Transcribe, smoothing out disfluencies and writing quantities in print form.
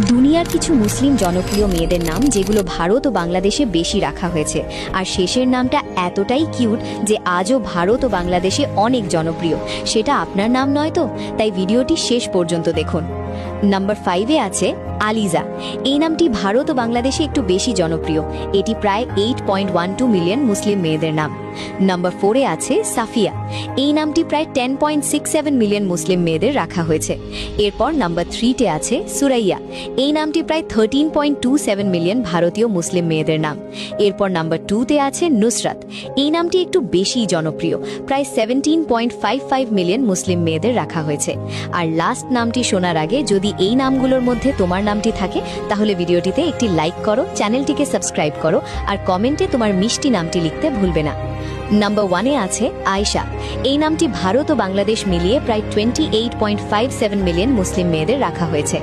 দুনিয়ার কিছু মুসলিম জনপ্রিয় মেয়েদের নাম যেগুলো ভারত ও বাংলাদেশে বেশি রাখা হয়েছে, আর শেষের নামটা এতটাই কিউট যে আজও ভারত ও বাংলাদেশে অনেক জনপ্রিয়। সেটা আপনার নাম নয় তো? তাই ভিডিওটি শেষ পর্যন্ত দেখুন। নাম্বার 5-এ আছে আলিজা। এই নামটি ভারত ও বাংলাদেশে একটু বেশি জনপ্রিয়। এটি প্রায় 8.12 মিলিয়ন মুসলিম মেয়েদের নাম। নাম্বার 4-এ আছে সাফিয়া। এই নামটি প্রায় 10.67 মিলিয়ন মুসলিম মেয়েদের রাখা হয়েছে। এরপর নাম্বার 3-তে আছে সুরাইয়া। এই নামটি প্রায় 13.27 মিলিয়ন ভারতীয় মুসলিম মেয়েদের নাম। এরপর নাম্বার 2-তে আছে নুসরাত। এই নামটি একটু বেশি জনপ্রিয়, প্রায় 17.55 মিলিয়ন মুসলিম মেয়েদের রাখা হয়েছে। আর লাস্ট নামটি শোনার আগে যদি এই নামগুলোর মধ্যে তোমার নামটি থাকে তাহলে ভিডিওটিতে একটি লাইক করো, চ্যানেলটিকে সাবস্ক্রাইব করো আর কমেন্টে তোমার মিষ্টি নামটি লিখতে ভুলবে না। নাম্বার 1-এ আছে আয়েশা। এই নামটি ভারত ও বাংলাদেশ মিলিয়ে প্রায় 28.57 মিলিয়ন মুসলিম মেয়েদের রাখা হয়েছে।